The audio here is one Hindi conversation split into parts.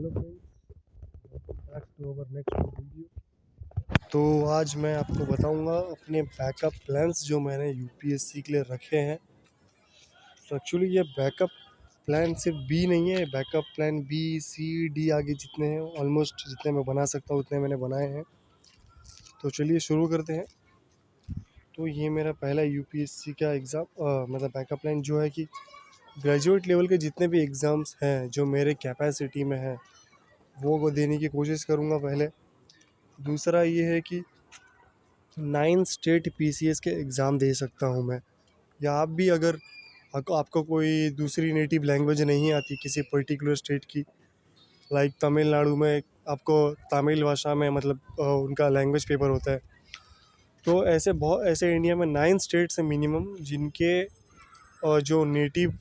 Hello friends, back to our next video. तो आज मैं आपको बताऊंगा अपने बैकअप प्लान्स जो मैंने यूपीएससी के लिए रखे हैं। तो एक्चुअली ये बैकअप प्लान सिर्फ बी नहीं है, backup plan B C D आगे जितने हैं ऑलमोस्ट जितने मैं बना सकता हूँ उतने मैंने बनाए हैं। तो चलिए शुरू करते हैं। तो ये मेरा पहला यूपीएससी का एग्ज़ाम मतलब बैकअप प्लान जो है कि ग्रेजुएट लेवल के जितने भी एग्ज़ाम्स हैं जो मेरे कैपेसिटी में हैं वो देने की कोशिश करूँगा पहले। दूसरा ये है कि 9 स्टेट पीसीएस के एग्ज़ाम दे सकता हूँ मैं, या आप भी अगर आपको कोई दूसरी नेटिव लैंग्वेज नहीं आती किसी पर्टिकुलर स्टेट की, लाइक तमिलनाडु में आपको तमिल भाषा में मतलब उनका लैंग्वेज पेपर होता है। तो ऐसे बहुत ऐसे इंडिया में 9 स्टेट्स हैं मिनिमम जिनके जो नेटिव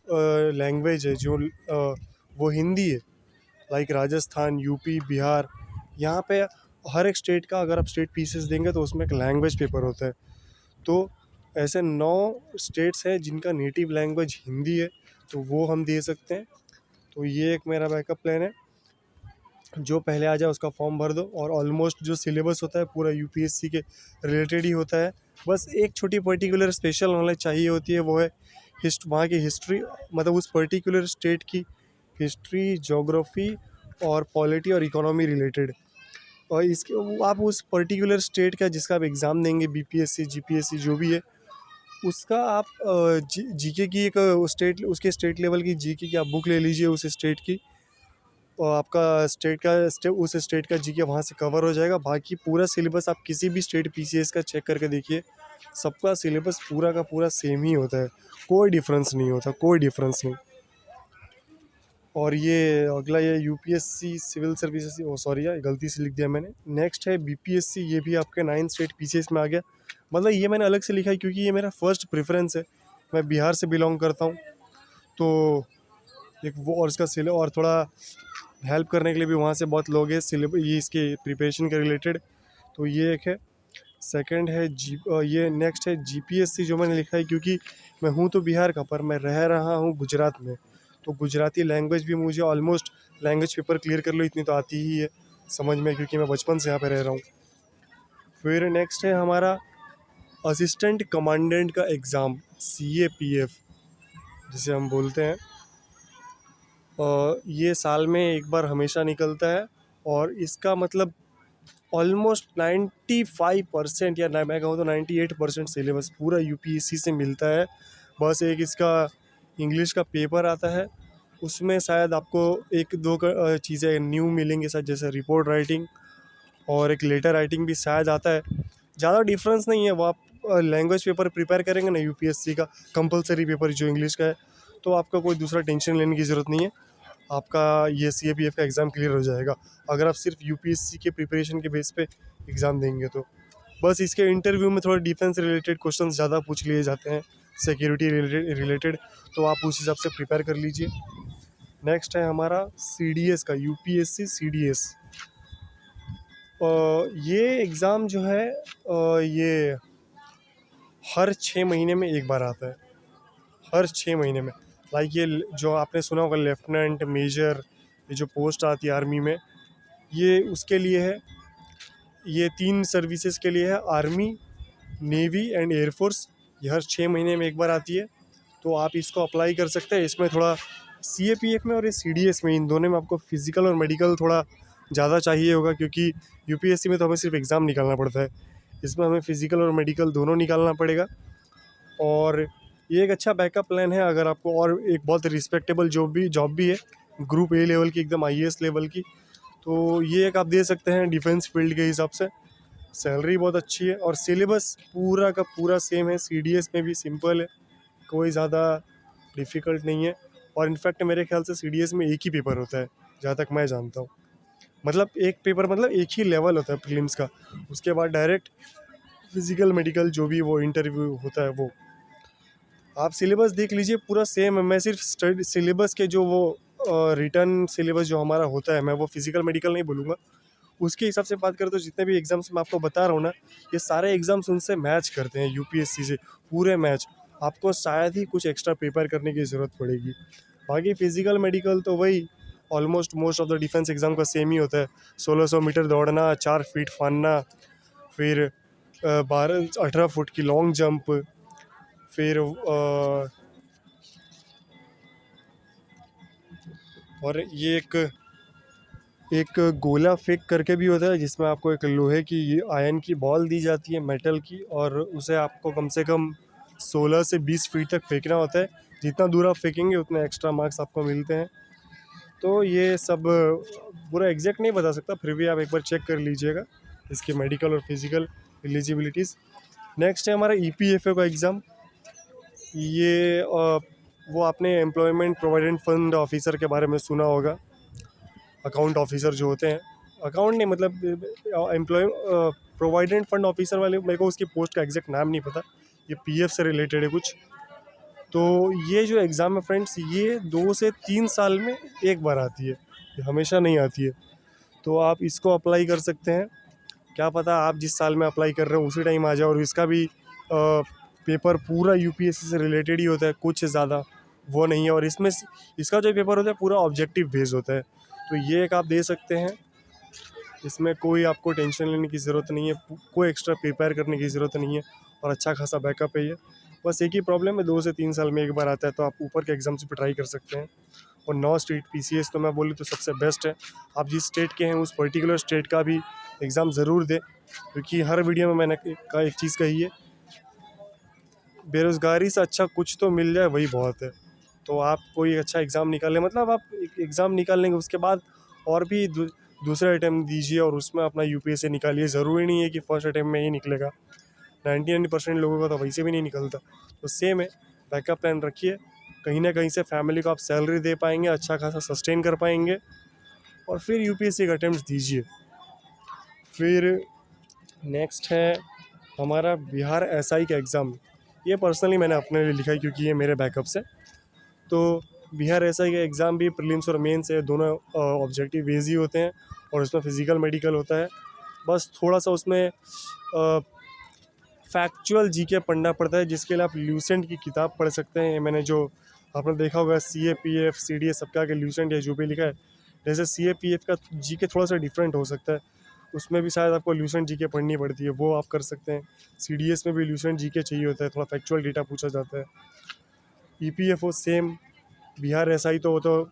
लैंग्वेज है जो वो हिंदी है, लाइक राजस्थान, यूपी, बिहार। यहाँ पे हर एक स्टेट का अगर आप स्टेट पीसेस देंगे तो उसमें एक लैंग्वेज पेपर होता है। तो ऐसे 9 स्टेट्स हैं जिनका नेटिव लैंग्वेज हिंदी है, तो वो हम दे सकते हैं। तो ये एक मेरा बैकअप प्लान है, जो पहले आ जाए उसका फॉर्म भर दो। और ऑलमोस्ट जो सिलेबस होता है पूरा यूपीएससी के रिलेटेड ही होता है। बस एक छोटी पर्टिकुलर स्पेशल नॉलेज चाहिए होती है, वो है वहाँ की हिस्ट्री, मतलब उस पर्टिकुलर स्टेट की हिस्ट्री, जोग्राफ़ी और पॉलिटी और इकोनॉमी रिलेटेड। और इसके आप उस पर्टिकुलर स्टेट का जिसका आप एग्ज़ाम देंगे, बीपीएससी जीपीएससी जो भी है, उसका आप जीके की एक स्टेट उसके स्टेट लेवल की जीके की आप बुक ले लीजिए उस स्टेट की, और आपका उस स्टेट का जीके वहाँ से कवर हो जाएगा। बाकी पूरा सिलेबस आप किसी भी स्टेट पीसीएस का चेक करके देखिए, सबका सिलेबस पूरा का पूरा सेम ही होता है, कोई डिफरेंस नहीं होता, कोई डिफरेंस नहीं। और ये अगला ये यूपीएससी सिविल सर्विसेज, ओ सॉरी यार गलती से लिख दिया मैंने। नेक्स्ट है बीपीएससी, ये भी आपके 9 स्टेट पीसीएस में आ गया। मतलब ये मैंने अलग से लिखा है क्योंकि ये मेरा फर्स्ट प्रेफरेंस है, मैं बिहार से बिलोंग करता हूँ। तो एक वो, और इसका सिले और थोड़ा हेल्प करने के लिए भी वहाँ से बहुत लोग हैं सिलेबस ये इसके प्रिपरेशन के रिलेटेड। तो ये एक है। सेकंड है ये नेक्स्ट है जीपीएससी, जो मैंने लिखा है क्योंकि मैं हूँ तो बिहार का पर मैं रह रहा हूँ गुजरात में। तो गुजराती लैंग्वेज भी मुझे ऑलमोस्ट, लैंग्वेज पेपर क्लियर कर लो इतनी तो आती ही है समझ में, क्योंकि मैं बचपन से यहाँ पे रह रहा हूँ। फिर नेक्स्ट है हमारा असिस्टेंट कमांडेंट का एग्ज़ाम, CAPF जिसे हम बोलते हैं। ये साल में एक बार हमेशा निकलता है, और इसका मतलब ऑलमोस्ट 95% या मैं कहूँ तो 98% सिलेबस पूरा यूपीएससी से मिलता है। बस एक इसका इंग्लिश का पेपर आता है, उसमें शायद आपको एक दो चीज़ें न्यू मिलेंगी शायद, जैसे रिपोर्ट राइटिंग और एक लेटर राइटिंग भी शायद आता है। ज़्यादा डिफरेंस नहीं है, वो आप लैंग्वेज पेपर प्रिपेयर करेंगे ना यूपीएससी का कंपलसरी पेपर जो इंग्लिश का है, तो आपका कोई दूसरा टेंशन लेने की ज़रूरत नहीं है, आपका ये CAPF का एग्ज़ाम क्लियर हो जाएगा अगर आप सिर्फ यूपीएससी के प्रिपरेशन के बेस पे एग्ज़ाम देंगे तो। बस इसके इंटरव्यू में थोड़ा डिफेंस रिलेटेड क्वेश्चन ज़्यादा पूछ लिए जाते हैं, सिक्योरिटी रिलेटेड, तो आप उस हिसाब से प्रिपेयर कर लीजिए। नेक्स्ट है हमारा CDS का, यूपीएससी CDS। ये एग्ज़ाम जो है ये हर 6 महीने में एक बार आता है, हर 6 महीने में। लाइक ये जो आपने सुना होगा लेफ्टिनेंट मेजर, ये जो पोस्ट आती है आर्मी में, ये उसके लिए है। ये 3 सर्विसेज के लिए है, आर्मी, नेवी एंड एयरफोर्स। ये हर 6 महीने में एक बार आती है, तो आप इसको अप्लाई कर सकते हैं। इसमें थोड़ा CAPF में और ये CDS में, इन दोनों में आपको फिजिकल और मेडिकल थोड़ा ज़्यादा चाहिए होगा, क्योंकि यूपीएससी में तो हमें सिर्फ एग्ज़ाम निकालना पड़ता है, इसमें हमें फिजिकल और मेडिकल दोनों निकालना पड़ेगा। और ये एक अच्छा बैकअप प्लान है अगर आपको, और एक बहुत रिस्पेक्टेबल जॉब भी है, ग्रुप A लेवल की, एकदम IAS लेवल की। तो ये एक आप दे सकते हैं डिफेंस फील्ड के हिसाब से, सैलरी बहुत अच्छी है और सिलेबस पूरा का पूरा सेम है। CDS में भी सिंपल है, कोई ज़्यादा डिफ़िकल्ट नहीं है। और इनफैक्ट मेरे ख्याल से CDS में एक ही पेपर होता है जहाँ तक मैं जानता हूँ, मतलब एक पेपर मतलब एक ही लेवल होता है प्रीलिम्स का, उसके बाद डायरेक्ट फिजिकल मेडिकल जो भी वो इंटरव्यू होता है वो। आप सिलेबस देख लीजिए पूरा सेम है। मैं सिर्फ सिलेबस के जो वो रिटर्न सिलेबस जो हमारा होता है, मैं वो फिजिकल मेडिकल नहीं बोलूँगा, उसके हिसाब से बात करें तो जितने भी एग्ज़ाम्स मैं आपको बता रहा हूँ ना, ये सारे एग्ज़ाम्स उनसे मैच करते हैं यूपीएससी से, पूरे मैच। आपको शायद ही कुछ एक्स्ट्रा प्रिपेयर करने की ज़रूरत पड़ेगी। बाकी फिजिकल मेडिकल तो वही almost most of the defence exam का सेम ही होता है। 1600 मीटर दौड़ना, 4 फीट फानना, फिर 18 फुट की लॉन्ग जंप, फिर और ये एक गोला फेंक करके भी होता है, जिसमें आपको एक लोहे की आयरन की बॉल दी जाती है मेटल की, और उसे आपको कम से कम 16 से 20 फीट तक फेंकना होता है। जितना दूर आप फेंकेंगे उतने एक्स्ट्रा मार्क्स आपको मिलते हैं। तो ये सब पूरा एग्जैक्ट नहीं बता सकता, फिर भी आप एक बार चेक कर लीजिएगा इसकी मेडिकल और फिजिकल एलिजिबिलिटीज़। नेक्स्ट है हमारा EPFO का एग्ज़ाम। ये वो आपने एम्प्लॉयमेंट प्रोविडेंट फंड ऑफिसर के बारे में सुना होगा। अकाउंट ऑफिसर जो होते हैं, अकाउंट नहीं मतलब एम्प्लॉय प्रोविडेंट फंड ऑफिसर वाले, मेरे को उसकी पोस्ट का एग्जैक्ट नाम नहीं पता। ये PF से रिलेटेड है कुछ। तो ये जो एग्ज़ाम है फ्रेंड्स, ये 2 से 3 साल में एक बार आती है, ये हमेशा नहीं आती है। तो आप इसको अप्लाई कर सकते हैं। क्या पता आप जिस साल में अप्लाई कर रहे हो उसी टाइम आ जाए। और इसका भी पेपर पूरा UPSC से रिलेटेड ही होता है, कुछ ज़्यादा वो नहीं है। और इसमें इसका जो पेपर होता है पूरा ऑब्जेक्टिव बेस्ड होता है। तो ये एक आप दे सकते हैं, इसमें कोई आपको टेंशन लेने की ज़रूरत नहीं है, कोई एक्स्ट्रा प्रिपेयर करने की ज़रूरत नहीं है, और अच्छा खासा बैकअप है ये। बस एक ही प्रॉब्लम है, 2 से 3 साल में एक बार आता है, तो आप ऊपर के एग्ज़ाम्स पे ट्राई कर सकते हैं। और 9 स्टेट PCS तो मैं बोलूँ तो सबसे बेस्ट है। आप जिस स्टेट के हैं उस पर्टिकुलर स्टेट का भी एग्ज़ाम ज़रूर दें, क्योंकि हर वीडियो में मैंने एक चीज़ कही है, बेरोज़गारी से अच्छा कुछ तो मिल जाए वही बहुत है। तो आप कोई अच्छा एग्ज़ाम निकालें, मतलब आप एक एग्ज़ाम निकाल लेंगे उसके बाद और भी दूसरे अटैम्प्ट दीजिए और उसमें अपना UPSC निकालिए। ज़रूरी नहीं है कि फर्स्ट अटैम्प्ट में ही निकलेगा, 99% लोगों का तो वैसे भी नहीं निकलता। तो सेम है, बैकअप प्लान रखिए, कहीं ना कहीं से फैमिली को आप सैलरी दे पाएंगे, अच्छा खासा सस्टेन कर पाएंगे, और फिर UPSC का अटैम्प्ट दीजिए। फिर नेक्स्ट है हमारा बिहार SI का एग्ज़ाम। ये पर्सनली मैंने अपने लिए लिखा है क्योंकि ये मेरे बैकअप से। तो बिहार SI का एग्ज़ाम भी प्रीलिम्स और मेंस है, दोनों ऑब्जेक्टिव बेस ही होते हैं, और उसमें फिजिकल मेडिकल होता है। बस थोड़ा सा उसमें फैक्चुअल GK पढ़ना पड़ता है, जिसके लिए आप ल्यूसेंट की किताब पढ़ सकते हैं। मैंने जो आपने देखा होगा CAPF CDS सबका के ल्यूसेंट या जो भी लिखा है, जैसे CAPF का GK थोड़ा सा डिफरेंट हो सकता है, उसमें भी शायद आपको ल्यूसेंट GK पढ़नी पड़ती है, वो आप कर सकते हैं। CDS में भी ल्यूसेंट GK चाहिए होता है, थोड़ा फैक्चुअल डेटा पूछा जाता है। EPFO same. बिहार SI तो वो तो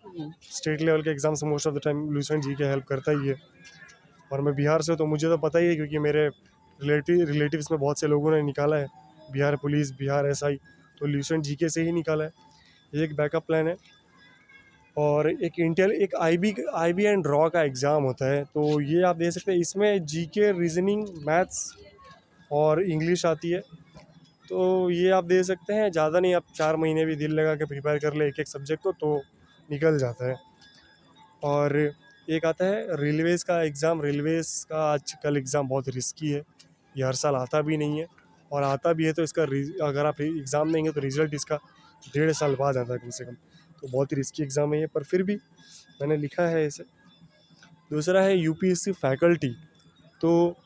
स्टेट लेवल के एग्ज़ाम से most of the time Lucent GK help करता ही है। और मैं बिहार से, तो मुझे तो पता ही है क्योंकि मेरे रिलेटिव्स में बहुत से लोगों ने निकाला है बिहार पुलिस, बिहार SI, तो ल्यूसेंट GK से ही निकाला है। ये एक बैकअप प्लान है। और एक एक IB एंड रॉ का एग्ज़ाम होता है, तो ये आप दे सकते हैं। इसमें GK, रीजनिंग, मैथ्स और इंग्लिश आती है। तो ये आप दे सकते हैं, ज़्यादा नहीं, आप 4 महीने भी दिल लगा के प्रिपेयर कर ले एक एक सब्जेक्ट को तो निकल जाता है। और एक आता है रेलवेज़ का एग्ज़ाम। रेलवेज़ का आजकल एग्ज़ाम बहुत रिस्की है, ये हर साल आता भी नहीं है, और आता भी है तो इसका अगर आप एग्ज़ाम देंगे तो रिज़ल्ट इसका 1.5 साल बाद आता है कम से कम। तो बहुत ही रिस्की एग्ज़ाम है ये, पर फिर भी मैंने लिखा है इसे। दूसरा है UPSC फैकल्टी। तो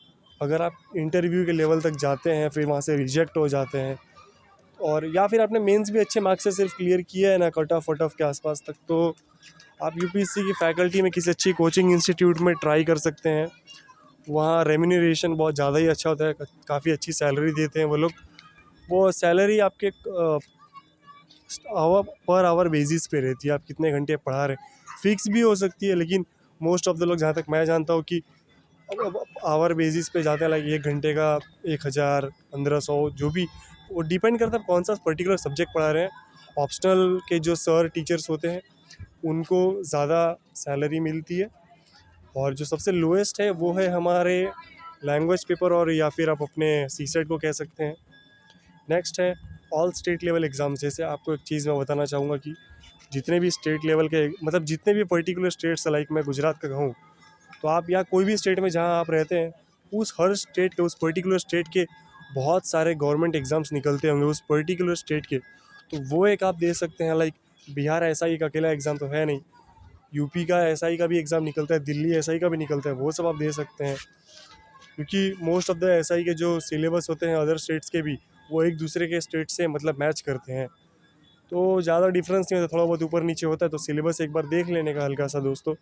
अगर आप इंटरव्यू के लेवल तक जाते हैं, फिर वहाँ से रिजेक्ट हो जाते हैं, और या फिर आपने मेंस भी अच्छे मार्क्स से सिर्फ क्लियर किया है ना, कट ऑफ के आसपास तक, तो आप UPSC की फैकल्टी में किसी अच्छी कोचिंग इंस्टीट्यूट में ट्राई कर सकते हैं। वहाँ रेम्यूनरेशन बहुत ज़्यादा ही अच्छा होता है, काफ़ी अच्छी सैलरी देते हैं वो लोग। वो सैलरी आपके पर आवर बेसिस पे रहती है, आप कितने घंटे पढ़ा रहे, फिक्स भी हो सकती है, लेकिन मोस्ट ऑफ द लोग, जहाँ तक मैं जानता हूँ, कि आवर बेसिस पे जाते हैं। लाइक 1 घंटे का 1000, 1500, जो भी, वो डिपेंड करता है कौन सा पर्टिकुलर सब्जेक्ट पढ़ा रहे हैं। ऑप्शनल के जो सर टीचर्स होते हैं उनको ज़्यादा सैलरी मिलती है, और जो सबसे लोएस्ट है वो है हमारे लैंग्वेज पेपर, और या फिर आप अपने CSET को कह सकते हैं। नेक्स्ट है ऑल स्टेट लेवल एग्ज़ाम। जैसे आपको एक चीज़ मैं बताना चाहूँगा कि जितने भी स्टेट लेवल के, मतलब जितने भी पर्टिकुलर स्टेट्स, लाइक मैं गुजरात का कहूँ, तो आप या कोई भी स्टेट में जहाँ आप रहते हैं, उस हर स्टेट के, उस पर्टिकुलर स्टेट के बहुत सारे गवर्नमेंट एग्ज़ाम्स निकलते होंगे उस पर्टिकुलर स्टेट के, तो वो एक आप दे सकते हैं। लाइक बिहार SI का अकेला एग्ज़ाम तो है नहीं, UP का SI का भी एग्ज़ाम निकलता है, दिल्ली SI का भी निकलता है, वो सब आप दे सकते हैं। क्योंकि मोस्ट ऑफ द SI के जो सिलेबस होते हैं अदर स्टेट्स के भी, वो एक दूसरे के स्टेट से मतलब मैच करते हैं। तो ज़्यादा डिफरेंस नहीं होता, थोड़ा बहुत ऊपर नीचे होता है। तो सिलेबस एक बार देख लेने का हल्का सा दोस्तों,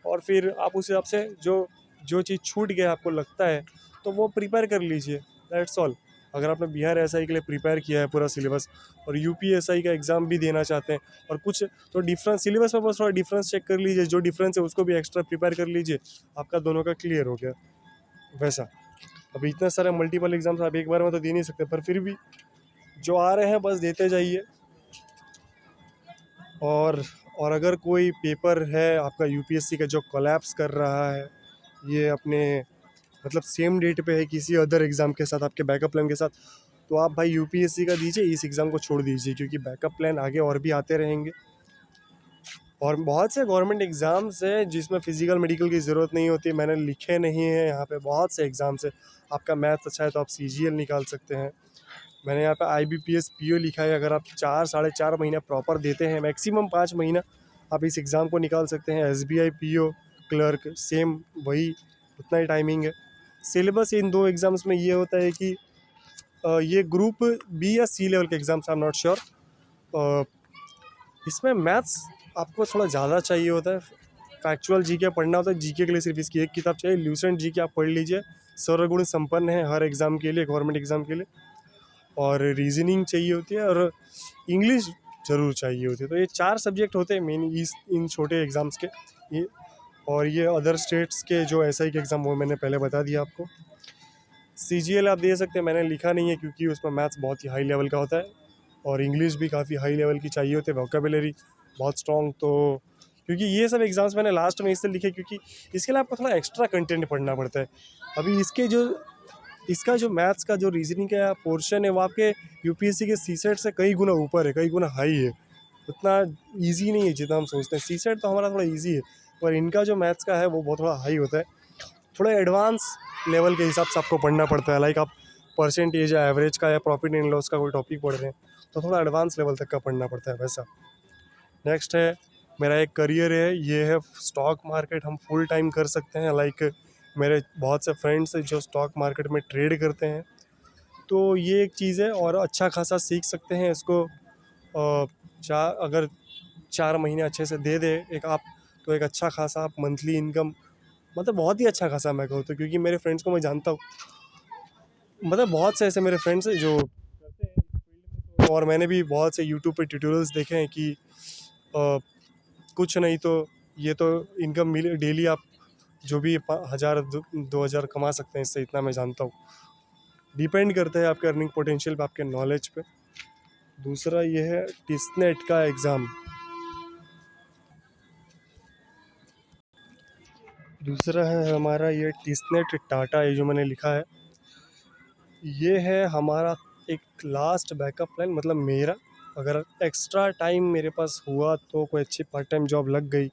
और फिर आप उस हिसाब से जो जो चीज़ छूट गया आपको लगता है तो वो प्रिपेयर कर लीजिए, दैट्स ऑल। अगर आपने बिहार एसआई के लिए प्रिपेयर किया है पूरा सिलेबस, और यूपी एसआई का एग्ज़ाम भी देना चाहते हैं, और कुछ तो डिफरेंस सिलेबस में बस थोड़ा डिफरेंस चेक कर लीजिए, जो डिफरेंस है उसको भी एक्स्ट्रा प्रिपेयर कर लीजिए, आपका दोनों का क्लियर हो गया वैसा। अभी इतने सारे मल्टीपल एग्जाम्स आप एक बार में तो दे नहीं सकते, पर फिर भी जो आ रहे हैं बस देते जाइए। और और अगर कोई पेपर है आपका यूपीएससी का जो कोलैप्स कर रहा है, ये अपने मतलब सेम डेट पे है किसी अदर एग्ज़ाम के साथ, आपके बैकअप प्लान के साथ, तो आप भाई यूपीएससी का दीजिए, इस एग्ज़ाम को छोड़ दीजिए, क्योंकि बैकअप प्लान आगे और भी आते रहेंगे। और बहुत से गवर्नमेंट एग्ज़ाम्स हैं जिसमें फ़िज़िकल मेडिकल की ज़रूरत नहीं होती, मैंने लिखे नहीं है यहाँ पे, बहुत से एग्ज़ाम्स हैं। आपका मैथ्स अच्छा है तो आप सीजीएल निकाल सकते हैं। मैंने यहाँ पे आईबीपीएस पीओ लिखा है, अगर आप 4 साढ़े 4 महीना प्रॉपर देते हैं, मैक्सिमम 5 महीना, आप इस एग्ज़ाम को निकाल सकते हैं। एसबीआई पीओ क्लर्क सेम वही, उतना ही टाइमिंग है। सिलेबस इन दो एग्ज़ाम्स में ये होता है कि ये ग्रुप बी या सी लेवल के exams, I am not sure. इसमें मैथ्स आपको थोड़ा ज़्यादा चाहिए होता है, फैक्चुअल जीके पढ़ना होता है। जीके के लिए सिर्फ इसकी एक किताब चाहिए, ल्यूसेंट जीके आप पढ़ लीजिए, सर्वगुण संपन्न है हर एग्ज़ाम के लिए, गवर्नमेंट एग्ज़ाम के लिए। और रीजनिंग चाहिए होती है, और इंग्लिश ज़रूर चाहिए होती है। तो ये 4 सब्जेक्ट होते हैं मेन इस इन छोटे एग्ज़ाम्स के। ये और ये अदर स्टेट्स के जो एसआई के एग्ज़ाम, वो मैंने पहले बता दिया आपको। सीजीएल आप दे सकते हैं, मैंने लिखा नहीं है क्योंकि उसमें मैथ्स बहुत ही हाई लेवल का होता है, और इंग्लिश भी काफ़ी हाई लेवल की चाहिए होती है, वोकेबुलरी बहुत स्ट्रॉन्ग। तो क्योंकि ये सब एग्ज़ाम्स मैंने लास्ट में इसलिए लिखे क्योंकि इसके लिए आपको थोड़ा एक्स्ट्रा कंटेंट पढ़ना पड़ता है। अभी इसका जो मैथ्स का जो रीजनिंग का पोर्शन है, वो आपके यूपीएससी के सीसेट से कई गुना ऊपर है, कई गुना हाई है। उतना इजी नहीं है जितना हम सोचते हैं। सीसेट तो हमारा थोड़ा इजी है, पर इनका जो मैथ्स का है वो बहुत थोड़ा हाई होता है। थोड़ा एडवांस लेवल के हिसाब से आपको पढ़ना पड़ता है, लाइक आप परसेंटेज या एवरेज का या प्रॉफिट एंड लॉस का कोई टॉपिक पढ़ रहे हैं तो थोड़ा एडवांस लेवल तक का पढ़ना पड़ता है वैसा। नेक्स्ट है मेरा एक करियर है, ये है स्टॉक मार्केट। हम फुल टाइम कर सकते हैं, लाइक मेरे बहुत से फ्रेंड्स हैं जो स्टॉक मार्केट में ट्रेड करते हैं। तो ये एक चीज़ है, और अच्छा खासा सीख सकते हैं इसको। अगर 4 महीने अच्छे से दे दे एक आप, तो एक अच्छा खासा आप मंथली इनकम, मतलब बहुत ही अच्छा खासा मैं कहूँ तो, क्योंकि मेरे फ्रेंड्स को मैं जानता हूँ, मतलब बहुत से ऐसे मेरे फ्रेंड्स हैं जो करते हैं इस फील्ड में। तो और मैंने भी बहुत से यूट्यूब पे ट्यूटोरियल्स देखे हैं कि कुछ नहीं तो ये तो इनकम मिले डेली, आप जो भी 1000 2 2000 कमा सकते हैं इससे, इतना मैं जानता हूँ। डिपेंड करता है आपके अर्निंग पोटेंशियल पे, आपके नॉलेज पे। दूसरा ये है टिस्नेट का एग्ज़ाम। दूसरा है हमारा ये टिस्नेट टाटा, ये जो मैंने लिखा है, ये है हमारा एक लास्ट बैकअप प्लान। मतलब मेरा अगर एक्स्ट्रा टाइम मेरे पास हुआ तो कोई अच्छी पार्ट टाइम जॉब लग गई,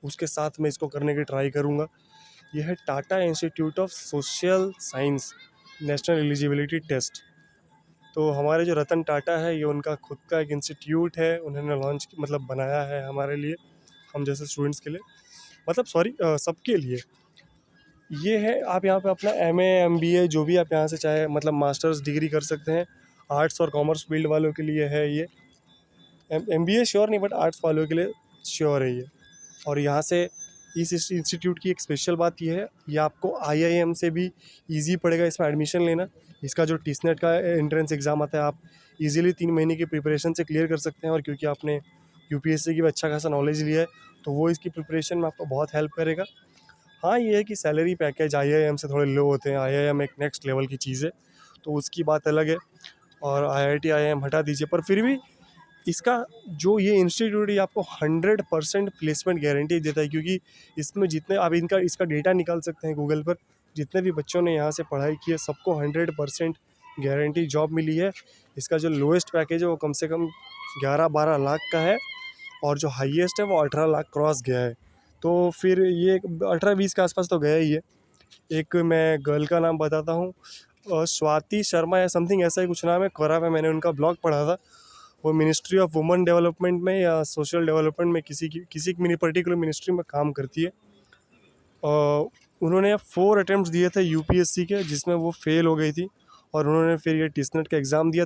उसके साथ मैं इसको करने की ट्राई करूँगा। यह है Tata institute of social science national eligibility test. तो हमारे जो रतन टाटा है, ये उनका खुद का एक इंस्टीट्यूट है, उन्होंने लॉन्च मतलब बनाया है हमारे लिए, हम जैसे स्टूडेंट्स के लिए, मतलब सॉरी सबके लिए। ये है आप यहाँ पे अपना एमए एमबीए जो भी आप यहाँ से चाहे मतलब मास्टर्स डिग्री कर सकते हैं। आर्ट्स और कॉमर्स फील्ड वालों के लिए है ये। एमबीए श्योर नहीं, बट आर्ट्स वालों के लिए श्योर है ये। और यहाँ से इस इंस्टीट्यूट की एक स्पेशल बात ये है, ये आपको आईआईएम से भी इजी पड़ेगा इसमें एडमिशन लेना। इसका जो टीसनेट का एंट्रेंस एग्ज़ाम आता है, आप इजीली 3 महीने की प्रिपरेशन से क्लियर कर सकते हैं। और क्योंकि आपने यूपीएससी की भी अच्छा खासा नॉलेज लिया है, तो वो इसकी प्रिपरेशन में आपको बहुत हेल्प करेगा। हाँ, ये है कि सैलरी पैकेज आईआईएम से थोड़े लो होते हैं, आईआईएम एक नेक्स्ट लेवल की चीज़ है, तो उसकी बात अलग है। और आईआईटी आईआईएम हटा दीजिए, पर फिर भी इसका जो ये इंस्टीट्यूट है आपको 100% प्लेसमेंट गारंटी देता है, क्योंकि इसमें जितने आप इसका डेटा निकाल सकते हैं गूगल पर, जितने भी बच्चों ने यहाँ से पढ़ाई की है सबको 100% गारंटी जॉब मिली है। इसका जो लोएस्ट पैकेज है वो कम से कम 11-12 लाख का है, और जो हाईएस्ट है वो 18 लाख क्रॉस गया है। तो फिर ये 18-20 के आसपास तो गया ही है। एक मैं गर्ल का नाम बताता हूँ, स्वाति शर्मा या समथिंग ऐसा ही कुछ नाम है, कोरा में मैंने उनका ब्लॉग पढ़ा था। वो मिनिस्ट्री ऑफ वुमेन डेवलपमेंट में या सोशल डेवलपमेंट में किसी पर्टिकुलर मिनिस्ट्री में काम करती है। उन्होंने 4 अटेम्प्ट दिए थे यूपीएससी के, जिसमें वो फेल हो गई थी, और उन्होंने फिर ये टिस्नेट का एग्ज़ाम दिया।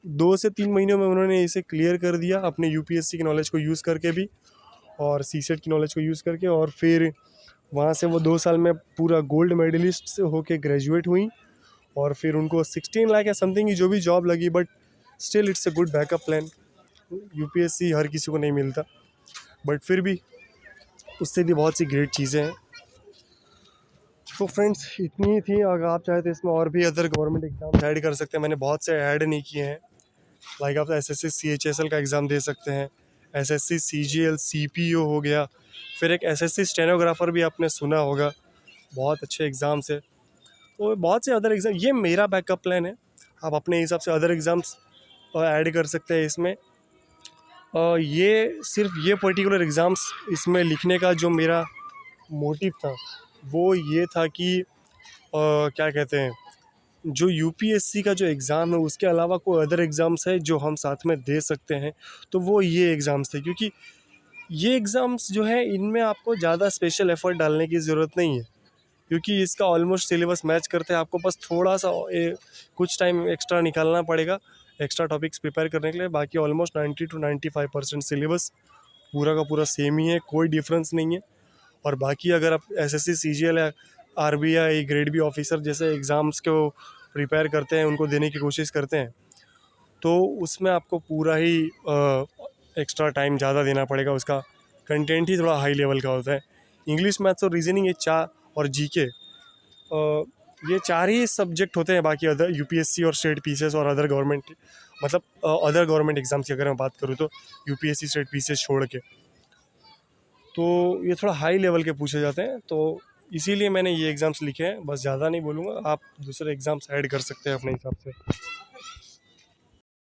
2 से 3 महीनों में उन्होंने इसे क्लियर कर दिया अपने यूपीएससी की नॉलेज को यूज़ करके भी और सीसेट की नॉलेज को यूज़ करके। और फिर वहाँ से वो 2 साल में पूरा गोल्ड मेडलिस्ट से होके ग्रेजुएट हुई और फिर उनको 16 लाख या समथिंग की जो भी जॉब लगी। But still it's a good backup plan. UPSC हर किसी को नहीं मिलता, बट फिर भी उससे भी बहुत सी ग्रेट चीज़ें हैं। तो फ्रेंड्स इतनी ही थी। अगर आप चाहे तो इसमें और भी अदर गवर्नमेंट एग्जाम ऐड कर सकते हैं, मैंने बहुत से ऐड नहीं किए हैं। लाइक आप एसएससी सीएचएसएल का एग्ज़ाम दे सकते हैं, एसएससी सीजीएल सीपीओ हो गया, फिर एक एसएससी स्टेनोग्राफर भी आपने सुना होगा, बहुत अच्छे एग्ज़ाम्स है। तो बहुत से अदर एग्ज़ाम, ये मेरा बैकअप प्लान है। आप अपने हिसाब से अदर एग्ज़ाम्स ऐड कर सकते हैं इसमें। ये सिर्फ ये पर्टिकुलर एग्ज़ाम्स इसमें लिखने का जो मेरा मोटिव था वो ये था कि क्या कहते हैं, जो यूपीएससी का जो एग्ज़ाम है उसके अलावा कोई अदर एग्ज़ाम्स है जो हम साथ में दे सकते हैं, तो वो ये एग्ज़ाम्स थे। क्योंकि ये एग्ज़ाम्स जो है इनमें आपको ज़्यादा स्पेशल एफ़र्ट डालने की ज़रूरत नहीं है, क्योंकि इसका ऑलमोस्ट सिलेबस मैच करते हैं। आपको बस थोड़ा सा कुछ टाइम एक्स्ट्रा निकालना पड़ेगा एक्स्ट्रा टॉपिक्स प्रिपेयर करने के लिए। बाकी ऑलमोस्ट 90 to 95% सिलेबस पूरा का पूरा सेम ही है, कोई डिफरेंस नहीं है। और बाकी अगर आप एसएससी सीजीएल या आरबीआई ग्रेड बी ऑफिसर जैसे एग्ज़ाम्स को प्रिपेयर करते हैं, उनको देने की कोशिश करते हैं, तो उसमें आपको पूरा ही एक्स्ट्रा टाइम ज़्यादा देना पड़ेगा। उसका कंटेंट ही थोड़ा हाई लेवल का होता है। इंग्लिश, मैथ्स और रीजनिंग ये चार, और जीके, ये 4 ही सब्जेक्ट होते हैं। बाकी अदर यूपीएससी और स्टेट पीसीएस और अदर गवर्नमेंट, मतलब अदर गवर्नमेंट एग्ज़ाम्स की अगर मैं बात करूँ तो यूपीएससी स्टेट पीसीएस छोड़ के, तो ये थोड़ा हाई लेवल के पूछे जाते हैं। तो इसीलिए मैंने ये एग्ज़ाम्स लिखे हैं, बस ज़्यादा नहीं बोलूँगा। आप दूसरे एग्ज़ाम्स ऐड कर सकते हैं अपने हिसाब से।